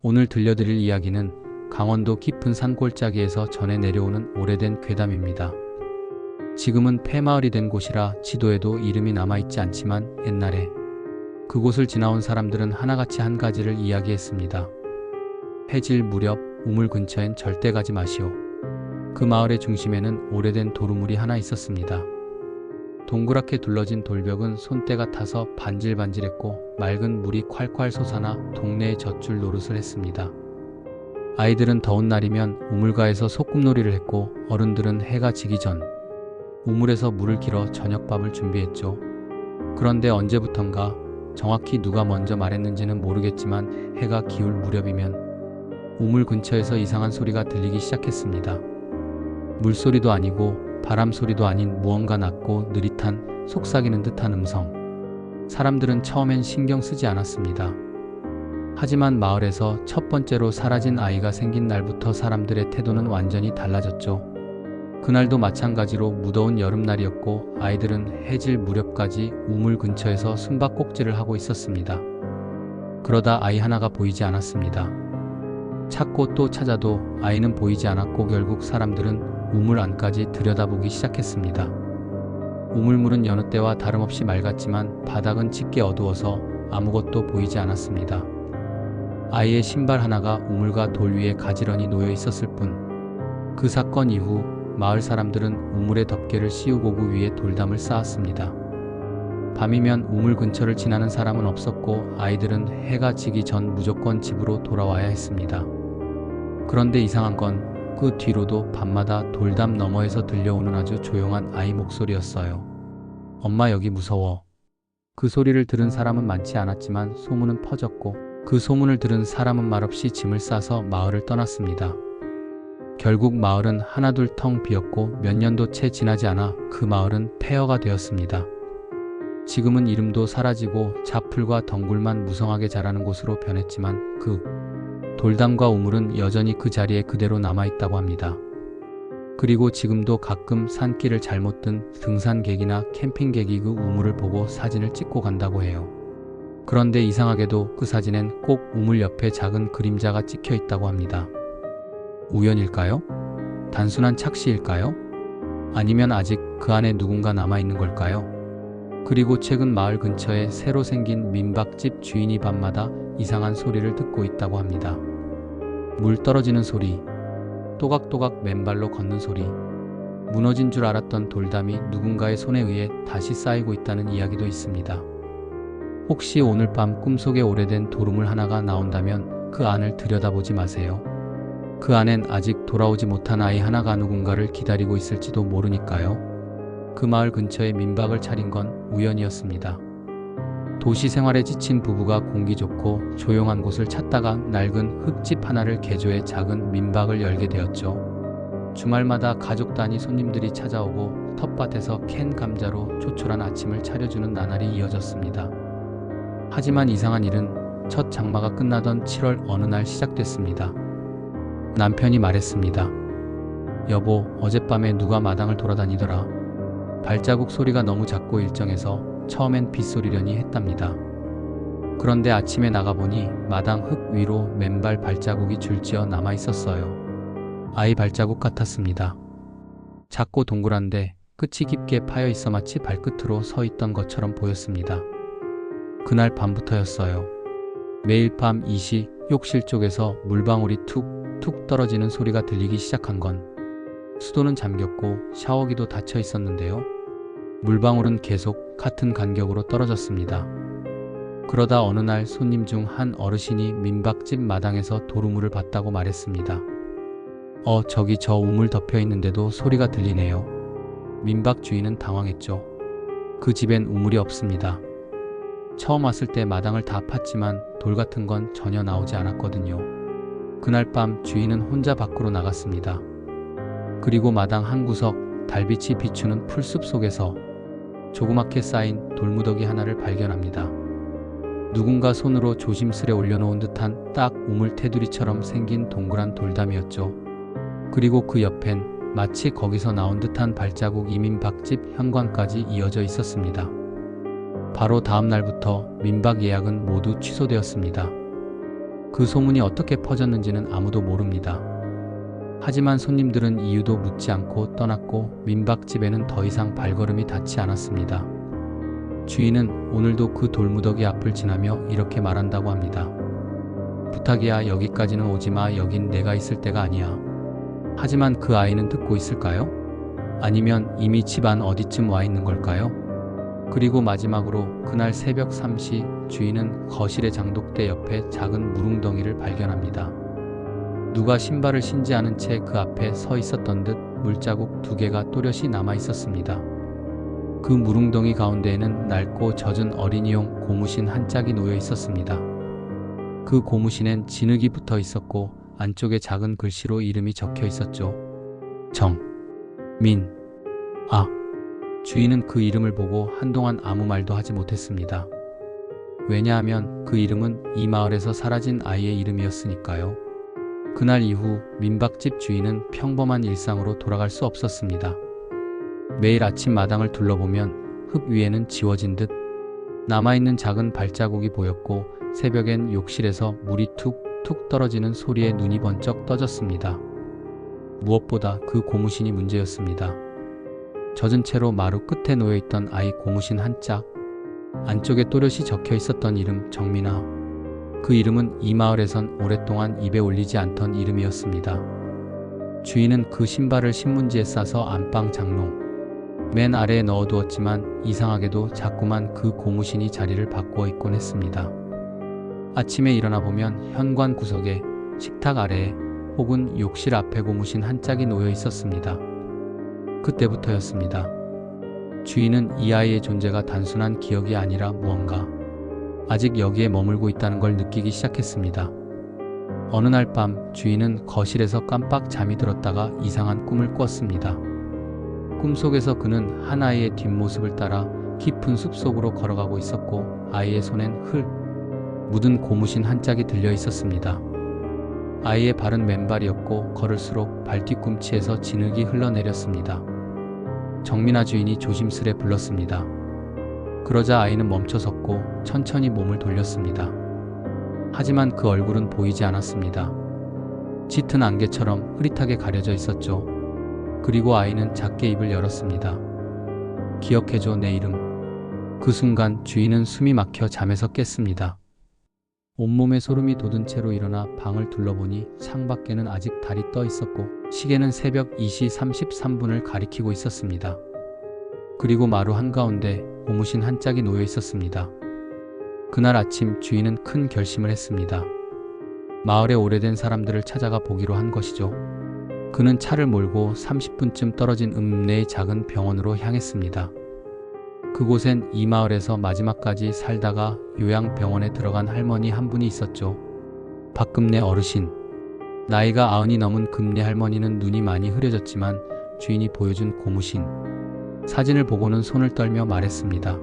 오늘 들려드릴 이야기는 강원도 깊은 산골짜기에서 전해 내려오는 오래된 괴담입니다. 지금은 폐마을이 된 곳이라 지도에도 이름이 남아있지 않지만 옛날에 그곳을 지나온 사람들은 하나같이 한 가지를 이야기했습니다. 해질 무렵 우물 근처엔 절대 가지 마시오. 그 마을의 중심에는 오래된 도루물이 하나 있었습니다. 동그랗게 둘러진 돌벽은 손때가 타서 반질반질했고 맑은 물이 콸콸 솟아나 동네의 젖줄 노릇을 했습니다. 아이들은 더운 날이면 우물가에서 소꿉놀이를 했고 어른들은 해가 지기 전 우물에서 물을 길어 저녁밥을 준비했죠. 그런데 언제부턴가 정확히 누가 먼저 말했는지는 모르겠지만 해가 기울 무렵이면 우물 근처에서 이상한 소리가 들리기 시작했습니다. 물소리도 아니고 바람 소리도 아닌 무언가 낮고 느릿한 속삭이는 듯한 음성. 사람들은 처음엔 신경 쓰지 않았습니다. 하지만 마을에서 첫 번째로 사라진 아이가 생긴 날부터 사람들의 태도는 완전히 달라졌죠. 그날도 마찬가지로 무더운 여름날이었고 아이들은 해질 무렵까지 우물 근처에서 숨바꼭질을 하고 있었습니다. 그러다 아이 하나가 보이지 않았습니다. 찾고 또 찾아도 아이는 보이지 않았고 결국 사람들은 우물 안까지 들여다보기 시작했습니다. 우물물은 여느 때와 다름없이 맑았지만 바닥은 짙게 어두워서 아무것도 보이지 않았습니다. 아이의 신발 하나가 우물가 돌 위에 가지런히 놓여 있었을 뿐. 그 사건 이후 마을 사람들은 우물의 덮개를 씌우고 그 위에 돌담을 쌓았습니다. 밤이면 우물 근처를 지나는 사람은 없었고 아이들은 해가 지기 전 무조건 집으로 돌아와야 했습니다. 그런데 이상한 건 그 뒤로도 밤마다 돌담 너머에서 들려오는 아주 조용한 아이 목소리였어요. 엄마 여기 무서워. 그 소리를 들은 사람은 많지 않았지만 소문은 퍼졌고 그 소문을 들은 사람은 말없이 짐을 싸서 마을을 떠났습니다. 결국 마을은 하나둘 텅 비었고 몇 년도 채 지나지 않아 그 마을은 폐허가 되었습니다. 지금은 이름도 사라지고 잡풀과 덩굴만 무성하게 자라는 곳으로 변했지만 그 돌담과 우물은 여전히 그 자리에 그대로 남아있다고 합니다. 그리고 지금도 가끔 산길을 잘못 든 등산객이나 캠핑객이 그 우물을 보고 사진을 찍고 간다고 해요. 그런데 이상하게도 그 사진엔 꼭 우물 옆에 작은 그림자가 찍혀 있다고 합니다. 우연일까요? 단순한 착시일까요? 아니면 아직 그 안에 누군가 남아있는 걸까요? 그리고 최근 마을 근처에 새로 생긴 민박집 주인이 밤마다 이상한 소리를 듣고 있다고 합니다. 물 떨어지는 소리, 또각또각 맨발로 걷는 소리, 무너진 줄 알았던 돌담이 누군가의 손에 의해 다시 쌓이고 있다는 이야기도 있습니다. 혹시 오늘 밤 꿈속에 오래된 도루물 하나가 나온다면 그 안을 들여다보지 마세요. 그 안엔 아직 돌아오지 못한 아이 하나가 누군가를 기다리고 있을지도 모르니까요. 그 마을 근처에 민박을 차린 건 우연이었습니다. 도시 생활에 지친 부부가 공기 좋고 조용한 곳을 찾다가 낡은 흙집 하나를 개조해 작은 민박을 열게 되었죠. 주말마다 가족 단위 손님들이 찾아오고 텃밭에서 캔 감자로 조촐한 아침을 차려주는 나날이 이어졌습니다. 하지만 이상한 일은 첫 장마가 끝나던 7월 어느 날 시작됐습니다. 남편이 말했습니다. 여보, 어젯밤에 누가 마당을 돌아다니더라. 발자국 소리가 너무 작고 일정해서 처음엔 빗소리려니 했답니다. 그런데 아침에 나가보니 마당 흙 위로 맨발 발자국이 줄지어 남아있었어요. 아이 발자국 같았습니다. 작고 동그란데 끝이 깊게 파여 있어 마치 발끝으로 서 있던 것처럼 보였습니다. 그날 밤부터였어요. 매일 밤 이 시 욕실 쪽에서 물방울이 툭툭 떨어지는 소리가 들리기 시작한 건 수도는 잠겼고 샤워기도 닫혀 있었는데요. 물방울은 계속 같은 간격으로 떨어졌습니다. 그러다 어느 날 손님 중 한 어르신이 민박집 마당에서 도루물을 봤다고 말했습니다. 저기 저 우물 덮여 있는데도 소리가 들리네요. 민박 주인은 당황했죠. 그 집엔 우물이 없습니다. 처음 왔을 때 마당을 다 팠지만 돌 같은 건 전혀 나오지 않았거든요. 그날 밤 주인은 혼자 밖으로 나갔습니다. 그리고 마당 한 구석 달빛이 비추는 풀숲 속에서 조그맣게 쌓인 돌무더기 하나를 발견합니다. 누군가 손으로 조심스레 올려놓은 듯한 딱 우물 테두리처럼 생긴 동그란 돌담이었죠. 그리고 그 옆엔 마치 거기서 나온 듯한 발자국 이민박집 현관까지 이어져 있었습니다. 바로 다음 날부터 민박 예약은 모두 취소되었습니다. 그 소문이 어떻게 퍼졌는지는 아무도 모릅니다. 하지만 손님들은 이유도 묻지 않고 떠났고 민박집에는 더 이상 발걸음이 닿지 않았습니다. 주인은 오늘도 그 돌무더기 앞을 지나며 이렇게 말한다고 합니다. 부탁이야, 여기까지는 오지마. 여긴 내가 있을 때가 아니야. 하지만 그 아이는 듣고 있을까요? 아니면 이미 집 안 어디쯤 와 있는 걸까요? 그리고 마지막으로 그날 새벽 3시 주인은 거실의 장독대 옆에 작은 무릉덩이를 발견합니다. 누가 신발을 신지 않은 채 그 앞에 서 있었던 듯 물자국 2개가 또렷이 남아 있었습니다. 그 무릉덩이 가운데에는 낡고 젖은 어린이용 고무신 한 짝이 놓여 있었습니다. 그 고무신엔 진흙이 붙어 있었고 안쪽에 작은 글씨로 이름이 적혀 있었죠. 정민. 주인은 그 이름을 보고 한동안 아무 말도 하지 못했습니다. 왜냐하면 그 이름은 이 마을에서 사라진 아이의 이름이었으니까요. 그날 이후 민박집 주인은 평범한 일상으로 돌아갈 수 없었습니다. 매일 아침 마당을 둘러보면 흙 위에는 지워진 듯 남아있는 작은 발자국이 보였고 새벽엔 욕실에서 물이 툭툭 떨어지는 소리에 눈이 번쩍 떠졌습니다. 무엇보다 그 고무신이 문제였습니다. 젖은 채로 마루 끝에 놓여있던 아이 고무신 한 짝, 안쪽에 또렷이 적혀 있었던 이름 정민아. 그 이름은 이 마을에선 오랫동안 입에 올리지 않던 이름이었습니다. 주인은 그 신발을 신문지에 싸서 안방 장롱 맨 아래에 넣어두었지만 이상하게도 자꾸만 그 고무신이 자리를 바꾸어 있곤 했습니다. 아침에 일어나 보면 현관 구석에, 식탁 아래에 혹은 욕실 앞에 고무신 한 짝이 놓여 있었습니다. 그때부터였습니다. 주인은 이 아이의 존재가 단순한 기억이 아니라 무언가 아직 여기에 머물고 있다는 걸 느끼기 시작했습니다. 어느 날 밤 주인은 거실에서 깜빡 잠이 들었다가 이상한 꿈을 꿨습니다. 꿈속에서 그는 한 아이의 뒷모습을 따라 깊은 숲속으로 걸어가고 있었고 아이의 손엔 흙 묻은 고무신 한 짝이 들려 있었습니다. 아이의 발은 맨발이었고 걸을수록 발 뒤꿈치에서 진흙이 흘러내렸습니다. 정민아 주인이 조심스레 불렀습니다. 그러자 아이는 멈춰섰고 천천히 몸을 돌렸습니다. 하지만 그 얼굴은 보이지 않았습니다. 짙은 안개처럼 흐릿하게 가려져 있었죠. 그리고 아이는 작게 입을 열었습니다. 기억해줘, 내 이름. 그 순간 주인은 숨이 막혀 잠에서 깼습니다. 온몸에 소름이 돋은 채로 일어나 방을 둘러보니 창밖에는 아직 달이 떠 있었고 시계는 새벽 2시 33분을 가리키고 있었습니다. 그리고 마루 한가운데 고무신 한 짝이 놓여 있었습니다. 그날 아침 주인은 큰 결심을 했습니다. 마을의 오래된 사람들을 찾아가 보기로 한 것이죠. 그는 차를 몰고 30분쯤 떨어진 읍내의 작은 병원으로 향했습니다. 그곳엔 이 마을에서 마지막까지 살다가 요양병원에 들어간 할머니 한 분이 있었죠. 박금내 어르신. 나이가 90이 넘은 금내 할머니는 눈이 많이 흐려졌지만 주인이 보여준 고무신 사진을 보고는 손을 떨며 말했습니다.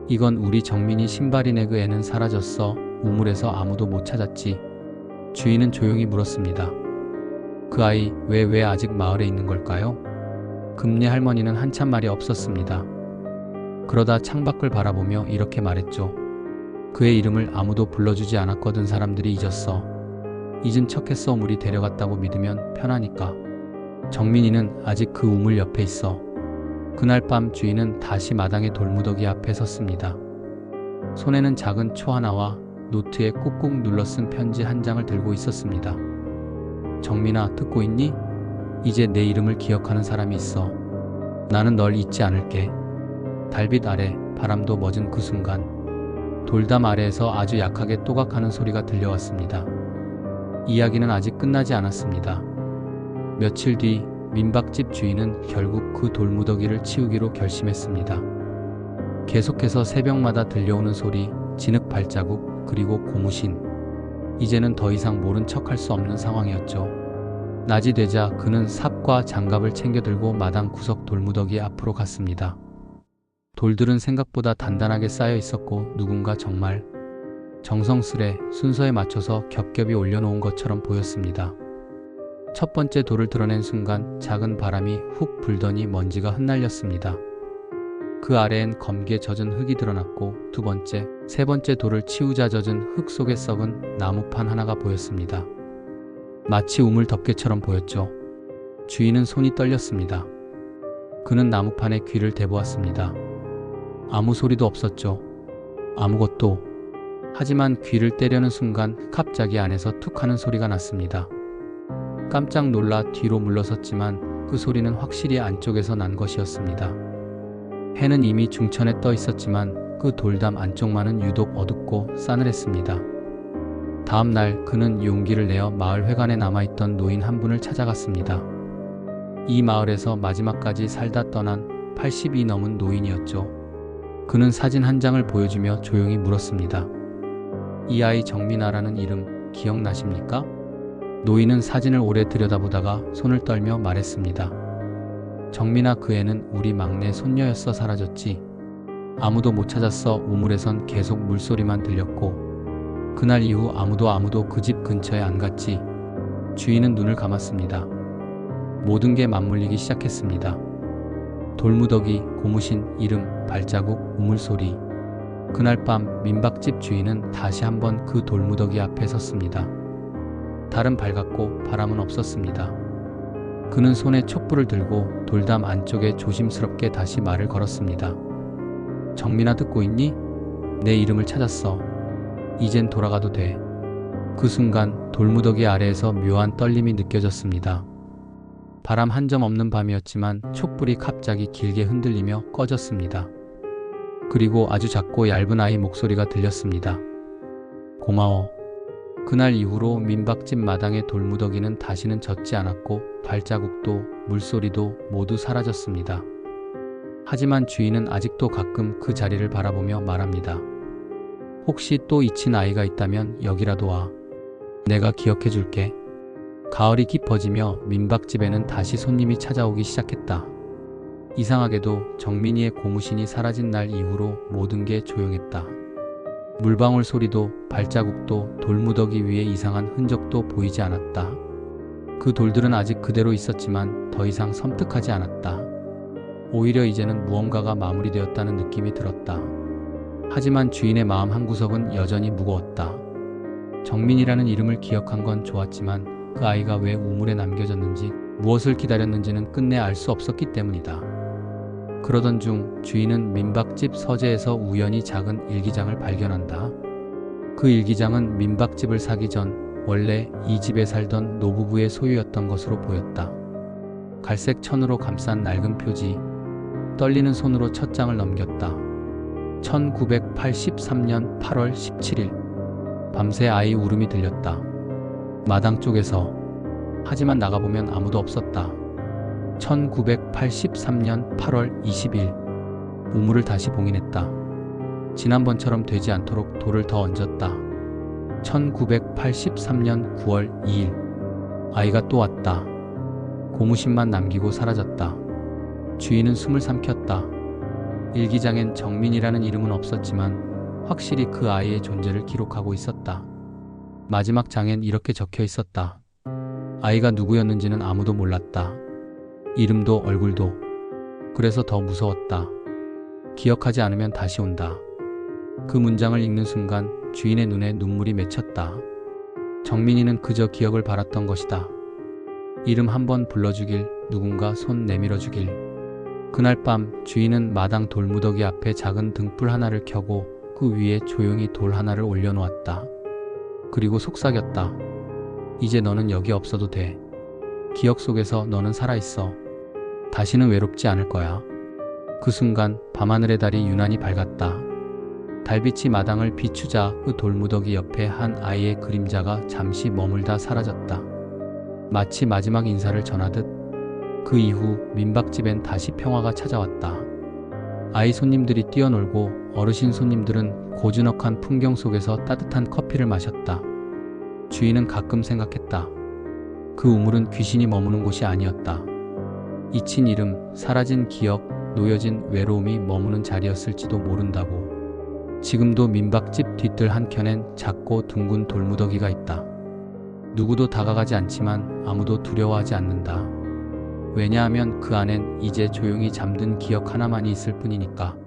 이건 우리 정민이 신발이네. 그 애는 사라졌어. 우물에서 아무도 못 찾았지. 주인은 조용히 물었습니다. 그 아이 왜 아직 마을에 있는 걸까요? 금내 할머니는 한참 말이 없었습니다. 그러다 창밖을 바라보며 이렇게 말했죠. 그의 이름을 아무도 불러주지 않았거든. 사람들이 잊었어. 잊은 척했어. 우물이 데려갔다고 믿으면 편하니까. 정민이는 아직 그 우물 옆에 있어. 그날 밤 주인은 다시 마당의 돌무더기 앞에 섰습니다. 손에는 작은 초 하나와 노트에 꾹꾹 눌러 쓴 편지 한 장을 들고 있었습니다. 정민아, 듣고 있니? 이제 내 이름을 기억하는 사람이 있어. 나는 널 잊지 않을게. 달빛 아래 바람도 멎은 그 순간 돌담 아래에서 아주 약하게 또각하는 소리가 들려왔습니다. 이야기는 아직 끝나지 않았습니다. 며칠 뒤 민박집 주인은 결국 그 돌무더기를 치우기로 결심했습니다. 계속해서 새벽마다 들려오는 소리, 진흙 발자국, 그리고 고무신. 이제는 더 이상 모른 척할 수 없는 상황이었죠. 낮이 되자 그는 삽과 장갑을 챙겨 들고 마당 구석 돌무더기 앞으로 갔습니다. 돌들은 생각보다 단단하게 쌓여 있었고 누군가 정말 정성스레 순서에 맞춰서 겹겹이 올려놓은 것처럼 보였습니다. 첫 번째 돌을 드러낸 순간 작은 바람이 훅 불더니 먼지가 흩날렸습니다. 그 아래엔 검기에 젖은 흙이 드러났고 두 번째, 세 번째 돌을 치우자 젖은 흙 속에 썩은 나무판 하나가 보였습니다. 마치 우물덮개처럼 보였죠. 주인은 손이 떨렸습니다. 그는 나무판에 귀를 대보았습니다. 아무 소리도 없었죠. 아무것도. 하지만 귀를 떼려는 순간 갑자기 안에서 툭 하는 소리가 났습니다. 깜짝 놀라 뒤로 물러섰지만 그 소리는 확실히 안쪽에서 난 것이었습니다. 해는 이미 중천에 떠 있었지만 그 돌담 안쪽만은 유독 어둡고 싸늘했습니다. 다음 날 그는 용기를 내어 마을 회관에 남아있던 노인 한 분을 찾아갔습니다. 이 마을에서 마지막까지 살다 떠난 80이 넘은 노인이었죠. 그는 사진 한 장을 보여주며 조용히 물었습니다. 이 아이 정민아라는 이름 기억나십니까? 노인은 사진을 오래 들여다보다가 손을 떨며 말했습니다. 정민아, 그 애는 우리 막내 손녀였어. 사라졌지. 아무도 못 찾았어. 우물에선 계속 물소리만 들렸고 그날 이후 아무도 그 집 근처에 안 갔지. 주인은 눈을 감았습니다. 모든 게 맞물리기 시작했습니다. 돌무더기, 고무신, 이름, 발자국, 우물소리. 그날 밤 민박집 주인은 다시 한번 그 돌무더기 앞에 섰습니다. 달은 밝았고 바람은 없었습니다. 그는 손에 촛불을 들고 돌담 안쪽에 조심스럽게 다시 말을 걸었습니다. 정민아, 듣고 있니? 내 이름을 찾았어. 이젠 돌아가도 돼. 그 순간 돌무더기 아래에서 묘한 떨림이 느껴졌습니다. 바람 한 점 없는 밤이었지만 촛불이 갑자기 길게 흔들리며 꺼졌습니다. 그리고 아주 작고 얇은 아이 목소리가 들렸습니다. 고마워. 그날 이후로 민박집 마당의 돌무더기는 다시는 젖지 않았고 발자국도 물소리도 모두 사라졌습니다. 하지만 주인은 아직도 가끔 그 자리를 바라보며 말합니다. 혹시 또 잊힌 아이가 있다면 여기라도 와. 내가 기억해 줄게. 가을이 깊어지며 민박집에는 다시 손님이 찾아오기 시작했다. 이상하게도 정민이의 고무신이 사라진 날 이후로 모든 게 조용했다. 물방울 소리도 발자국도 돌무더기 위에 이상한 흔적도 보이지 않았다. 그 돌들은 아직 그대로 있었지만 더 이상 섬뜩하지 않았다. 오히려 이제는 무언가가 마무리되었다는 느낌이 들었다. 하지만 주인의 마음 한구석은 여전히 무거웠다. 정민이라는 이름을 기억한 건 좋았지만 그 아이가 왜 우물에 남겨졌는지, 무엇을 기다렸는지는 끝내 알 수 없었기 때문이다. 그러던 중 주인은 민박집 서재에서 우연히 작은 일기장을 발견한다. 그 일기장은 민박집을 사기 전 원래 이 집에 살던 노부부의 소유였던 것으로 보였다. 갈색 천으로 감싼 낡은 표지. 떨리는 손으로 첫 장을 넘겼다. 1983년 8월 17일. 밤새 아이 울음이 들렸다. 마당 쪽에서. 하지만 나가보면 아무도 없었다. 1983년 8월 20일. 우물을 다시 봉인했다. 지난번처럼 되지 않도록 돌을 더 얹었다. 1983년 9월 2일. 아이가 또 왔다. 고무신만 남기고 사라졌다. 주인은 숨을 삼켰다. 일기장엔 정민이라는 이름은 없었지만 확실히 그 아이의 존재를 기록하고 있었다. 마지막 장엔 이렇게 적혀 있었다. 아이가 누구였는지는 아무도 몰랐다. 이름도 얼굴도. 그래서 더 무서웠다. 기억하지 않으면 다시 온다. 그 문장을 읽는 순간 주인의 눈에 눈물이 맺혔다. 정민이는 그저 기억을 바랐던 것이다. 이름 한번 불러주길, 누군가 손 내밀어주길. 그날 밤 주인은 마당 돌무더기 앞에 작은 등불 하나를 켜고 그 위에 조용히 돌 하나를 올려놓았다. 그리고 속삭였다. 이제 너는 여기 없어도 돼. 기억 속에서 너는 살아있어. 다시는 외롭지 않을 거야. 그 순간 밤하늘의 달이 유난히 밝았다. 달빛이 마당을 비추자 그 돌무더기 옆에 한 아이의 그림자가 잠시 머물다 사라졌다. 마치 마지막 인사를 전하듯. 그 이후 민박집엔 다시 평화가 찾아왔다. 아이 손님들이 뛰어놀고 어르신 손님들은 고즈넉한 풍경 속에서 따뜻한 커피를 마셨다. 주인은 가끔 생각했다. 그 우물은 귀신이 머무는 곳이 아니었다. 잊힌 이름, 사라진 기억, 놓여진 외로움이 머무는 자리였을지도 모른다고. 지금도 민박집 뒤뜰 한켠엔 작고 둥근 돌무더기가 있다. 누구도 다가가지 않지만 아무도 두려워하지 않는다. 왜냐하면 그 안엔 이제 조용히 잠든 기억 하나만이 있을 뿐이니까.